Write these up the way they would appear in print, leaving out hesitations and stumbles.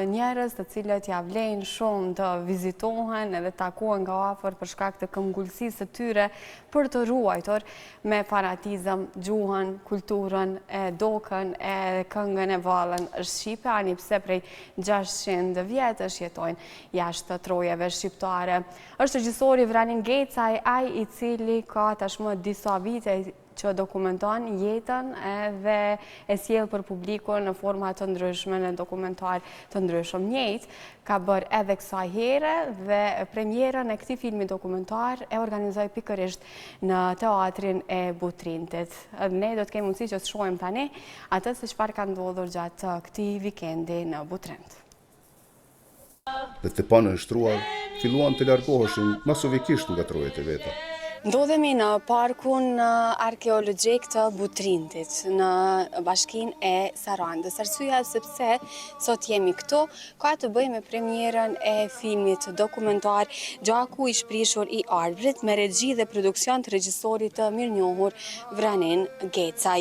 njerëz të cilët ja vlejnë shumë të vizitohen edhe takohen nga afër për shkak të këmbgulsisë së tyre për të ruajtur me fanatizëm gjuhën, kulturën, dokën e këngën e vallën shqipe, ani pse prej 600 vjetësh jetojnë jashtë trojeve shqiptare. Është regjisori Vranin Gecaj, ai i cili ka tashmë disa vite që dokumenton jetën dhe e sjell për publikun në forma të ndryshme, në dokumentar të ndryshëm. Njëjtë ka bërë edhe kësaj here dhe premierën e këtij filmi dokumentar e organizoi pikërisht në teatrin e Butrintit. Ne do të kemi mundësi që të shohim tani atë se çfarë ka ndodhur gjatë këtij vikendi në Butrint. Dhe të panë nështruar, filluan të largoheshin masovikisht nga trojet e veta. Ndodhemi në parkun arkeologjik të Butrintit, në bashkinë e Sarandës. Arsyeja sepse sot jemi këtu, ka të bëjë me premierën e filmit dokumentar Gjaku i shprishur i Arbrit, me regji dhe produksion të regjisorit të mirënjohur Vranin Gecaj.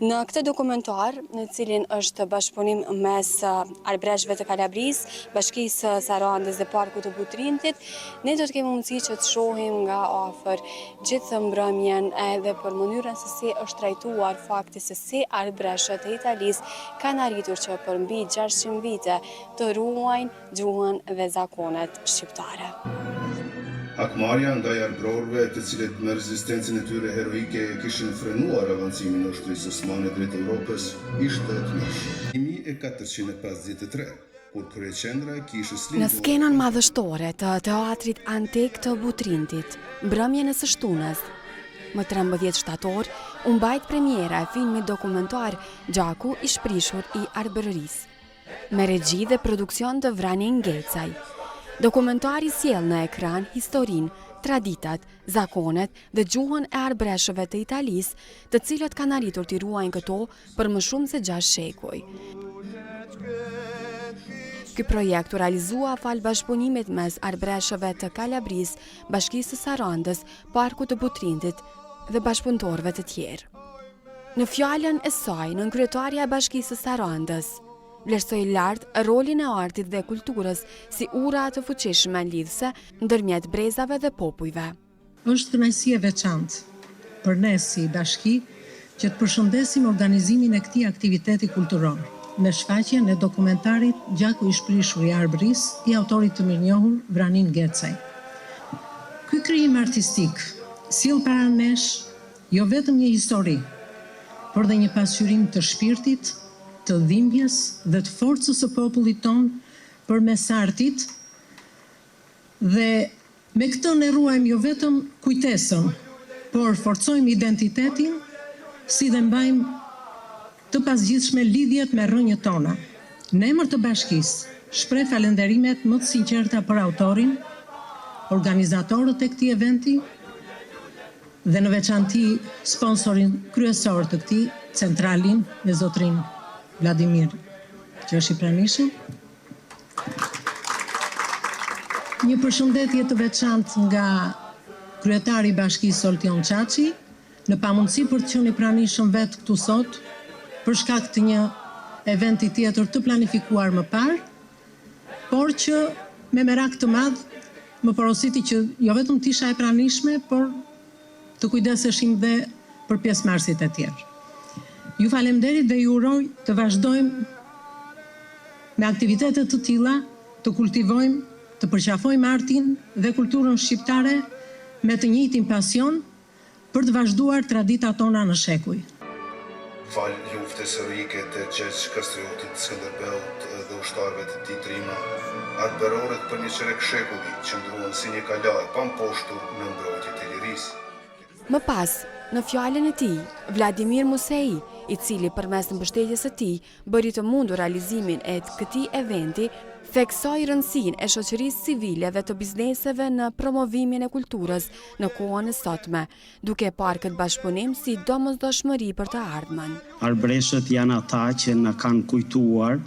Në këtë dokumentar, në cilin është bashkëpunim mes arbreshve të Kalabrisë, bashkisë Sarandës dhe parkut të Butrintit, ne do të kemi mundësi që të shohim nga afër gjithë mbrëmjen edhe për mënyrën se si është trajtuar fakti se si arbreshët e Italisë kanë arritur që për mbi 600 vite të ruajnë gjuhën dhe zakonet shqiptare. Hakmarrja ndaj arbrorëve, të cilët me rezistencën e tyre heroike kishin frenuar avancimin e ushtrisë osmane drejt Evropës, ishte të mëshme. 1453 Në skenën madhështore të teatrit antik të Butrintit, mbrëmjen e së shtunës, më 13 shtator, u mbajt premiera e filmit dokumentar Gjaku i shprishur i Arbërisë, me regji dhe produksion të Vranin Gecaj. Dokumentari sjell në ekran historinë, traditat, zakonet dhe gjuhën e arbreshëve të Italisë, të cilët kanë arritur t'i ruajnë këto për më shumë se 6 shekuj. Ky projekt u realizua fal bashkëpunimit mes arbreshëve të Kalabrisë, bashkisë së Sarandës, parkut të Butrintit dhe bashkëpunëtorëve të tjerë. Në fjalën e saj, nënkryetaria e bashkisë së Sarandës vlerësoi lart rolin e artit dhe kulturës si ura të fuqishme lidhëse ndërmjet brezave dhe popujve. Është kënaqësi e veçantë për ne si bashki që të përshëndesim organizimin e këtij aktiviteti kulturor me shfaqjen e dokumentarit Gjaku i shprishur i Arbërisë i autorit të mirënjohur Vranin Gecaj. Ky krijim artistik sjell para nesh jo vetëm një histori, por dhe një pasqyrim të shpirtit, të dhimbjes dhe të forcës së popullit ton përmes artit, dhe me këtë ne ruajmë jo vetëm kujtesën, por forcojmë identitetin, si dhe mbajmë të pasgjithshme lidhjet me rrënjët tona. Në emër të bashkisë, shpreh falënderimet më të sinqerta për autorin, organizatorët e këtij eventi dhe në veçanti sponsorin kryesor të këtij, centralin me zotrin Vladimir, që është i pranishëm. Një përshëndetje të veçantë nga kryetari i bashkisë Oltion Çaçi, në pamundësi për të qenë i pranishëm vetë këtu sot, për shkak të një eventi tjetër të planifikuar më parë, por që me merak të madh më porositi që jo vetëm të isha e pranishme, por të kujdeseshim dhe për pjesëmarrësit e tjerë. Ju falemnderit dhe ju uroj të vazhdojmë me aktivitete të tilla, të kultivojmë, të përqafojmë artin dhe kulturën shqiptare me të njëjtin pasion për të vazhduar traditat tona në shekuj. Fal luftës heroike të Gjergj Kastriotit, Skënderbeut dhe ushtarëve të tij Trima, arbërorët për një çerek shekulli qëndruan si një kalar pa mposhtur në mbrojtjet e lirisë. Më pas, në fjalën e tij, Vladimir Musei, i cili përmes mbështetjes së tij bëri të mundur realizimin e këtij eventi, theksoi rëndësinë e shoqërisë civile dhe të bizneseve në promovimin e kulturës në kohën e sotme, duke parë këtë bashkëpunim si domosdoshmëri për të ardhmen. Arbreshët janë ata që na kanë kujtuar,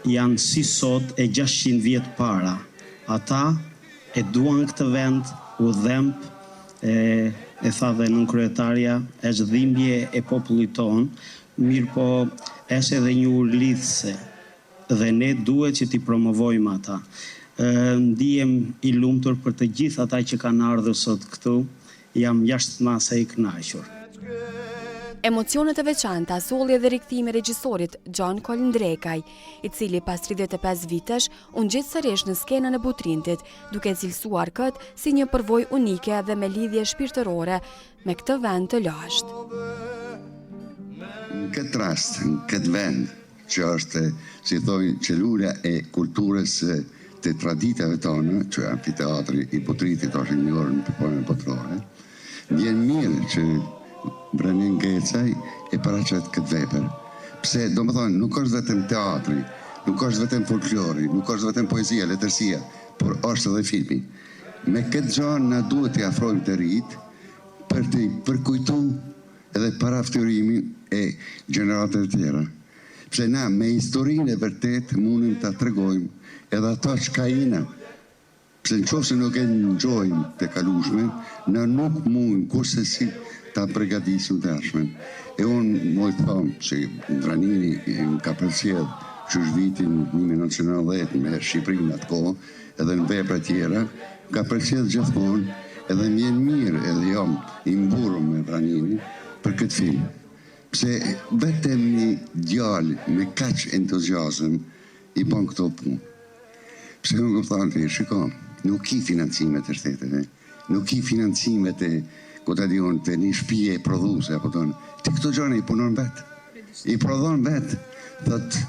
janë si sot e 600 vjet para. Ata e duan këtë vend, u dhemb, e tha dhe nënkryetaria, është dhimbje e popullit ton, mirë po është edhe një urlidhse dhe ne duhet që t'i promovojmë ata. Ndihem i lumtur për të gjithë ata që kanë ardhur sot këtu, jam jashtëmase i kënaqur. Emocionet e veçanta solli edhe rikthimi i regjisorit Gjon Kolindrekaj, i cili pas 35 vitesh u ngjit sërish në skenën e Butrintit, duke cilësuar këtë si një përvojë unike dhe me lidhje shpirtërore me këtë vend të lashtë. Në këtë rast, në këtë vend, që është, si thoi, qelura e kulturës të traditave tonë, që amfiteatri i Butrintit është një orë në përpojnë botërore, vjen mirë që Vranin Ngecaj e paraqet këtë vepër. Pse, do më thonë, nuk është vetëm teatri, nuk është vetëm folklori, nuk është vetëm poezia, letërsia, por është edhe filmi. Me këtë gjanë na duhet t'i afrojmë të rritë për t'i përkujtu edhe parafturimin e gjeneratëve të tjera. Pse na, me historinë e vërtet, mundëm t'a tregojmë edhe ato që ka jena. Pse në qofë se nuk e nëgjojmë të kalushme, na nuk mundëm kurse si ta përgatisim të ashmen. E unë mojtë thamë që Vranini më ka përsjedh që është vitin 1910 me Shqipërinë atë kohë, edhe në vepra tjera, ka përsjedh gjithmonë edhe mjen mirë edhe jam i mburur me Vranini për këtë film. Pse vetëm një djalë me kaq entuziazëm i bën këto punë. Pse unë këpëthanë të shiko, nuk i financimet e shteteve, nuk i financimet e këtë adion të një shpije e prodhuse, apo tonë, të këto gjone i punon vetë. I prodhon vetë, thëtë,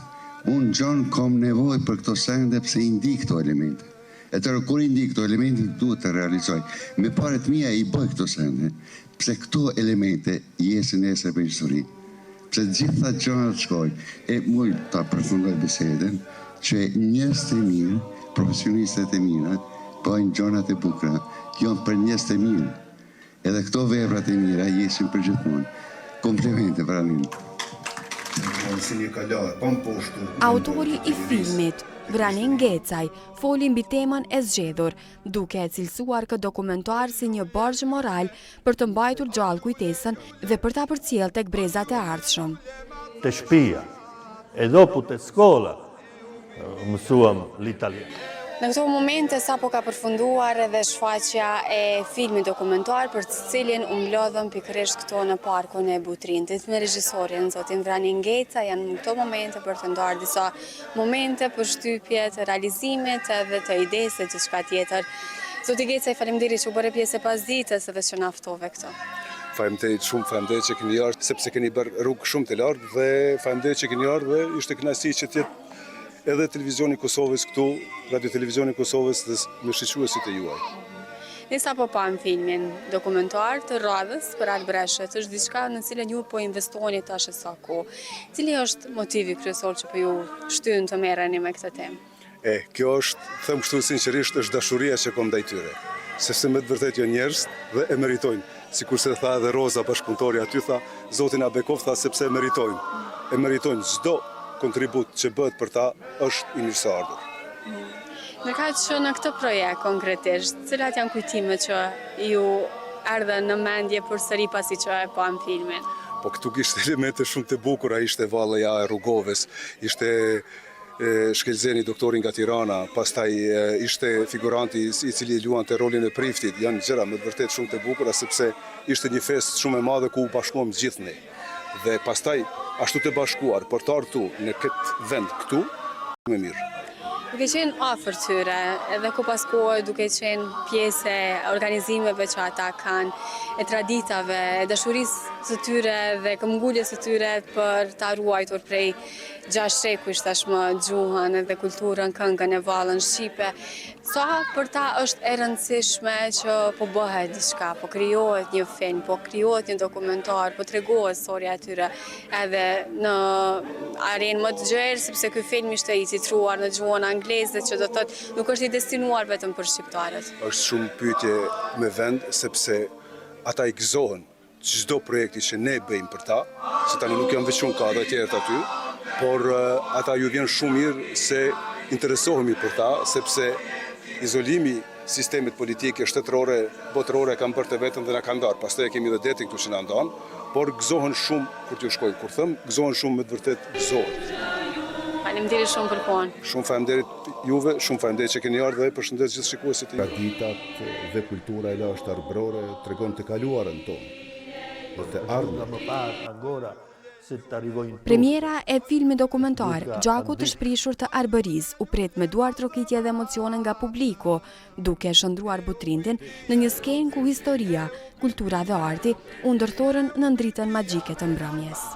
unë gjonë kom nevoj për këto sende pëse i ndi këto elemente. E tërë, kur i ndi këto elemente, duhet të realizoj. Me paret mija i bëj këto sende, pëse këto elemente jesin esër për histori. Pëse gjitha gjone të shkoj, e muj të përfundoj biseden, që njës të mirë, profesionistet e mira, bëjnë gjonat e bukra, jonë për njës të mirë. Edhe këto veprat e mira jesin për gjithmonë. Komplimente për Vranin. Autori i filmit, Vranin Ngecaj, foli mbi temën e zgjedhur, duke e cilësuar këtë dokumentar si një borxh moral për të mbajtur gjallë kujtesën dhe për ta përcjellë tek brezat e ardhshëm. Te shtëpia, e dopu te skola, mësuam l'italian. Në këto momente sapo ka përfunduar edhe shfaqja e filmit dokumentar për të cilin u mblodhëm pikërisht këto në parkun e Butrintit me regjisorin zotin Vranin Ngecaj. Janë në këto momente për të ndarë disa momente për shtypje të realizimit edhe të idesë të çka tjetër. Zoti Ngecaj, faleminderit që u bëre pjesë e pasdites edhe që na ftove këto. Faleminderit që keni ardhur sepse keni bërë rrugë shumë të lartë dhe faleminderit që keni ardhur dhe ishte kënaqësi që të edhe televizioni Kosovës këtu, radio televizioni Kosovës dhe me shiquesit e juaj. Nisa po pam filmin dokumentar të radhës për Art Breshët, është diçka në cilën ju po investoni tash e sa kohë. Cili është motivi kryesor që po ju shtyn të merreni me këtë temë? Kjo është, them kështu sinqerisht, është dashuria që kom ndaj tyre. Sepse me të vërtet janë njerëz dhe e meritojnë. Sikur se tha edhe Roza bashkëpunëtori aty, tha zotin Abekov, tha sepse e meritojnë. E meritojnë çdo kontribut që bëhet për ta është i mirëseardhur. Në ka që në këtë projekt konkretisht, cilat janë kujtimet që ju erdhen në mendje përsëri pasi që e pam filmin? Po këtu kishte elemente shumë të bukura, ishte valleja e Rrugovës, ishte Shkelzeni doktori nga Tirana, pastaj ishte figuranti i cili luante rolin e Priftit, janë gjëra me vërtet shumë të bukura sepse ishte një fest shumë e madhe ku u bashkuam gjithë ne. Dhe pastaj ashtu të bashkuar për të ardhur në këtë vend këtu, më mirë. Duke qenë afër tyre, edhe ku pas kohë duke qenë pjesë e organizimeve që ata kanë, e traditave, e dashurisë së tyre dhe këmbguljes së tyre për ta ruajtur prej 6 shekuish tashmë gjuhën edhe kulturën, këngën e vallën shqipe. Sa për ta është e rëndësishme që po bëhet diçka, po krijohet një film, po krijohet një dokumentar, po tregohet historia e tyre edhe në arenë më të gjerë, sepse ky film ishte i titruar në gjuhën angleze, që do të thotë nuk është i destinuar vetëm për shqiptarët. Është shumë pyetje me vend sepse ata i gëzohen çdo projekti që ne bëjmë për ta, se tani nuk janë veçun ka dhe tjerët aty, por ata ju vjen shumë mirë se interesohemi për ta, sepse izolimi sistemit politike shtetërore, botërore kanë bërë të vetëm dhe na kanë ndarë. Pastaj kemi edhe detin këtu që na ndan, por gëzohen shumë kur t'ju shkojnë. Kur them, gëzohen shumë me të vërtet gëzohen. Faleminderit shumë për kohën. Shumë faleminderit juve, shumë faleminderit që keni ardhur dhe përshëndes gjithë shikuesit. Traditat dhe kultura e lashtë arbrore tregon të kaluarën tonë. Dhe të ardhmen. Premiera e filmit dokumentar Gjaku të shprishur të Arbëris u pret me duar trokitje dhe emocione nga publiku, duke shëndruar Butrindin në një skenë ku historia, kultura dhe arti u ndërthorën në ndritën magjike të mbrëmjes.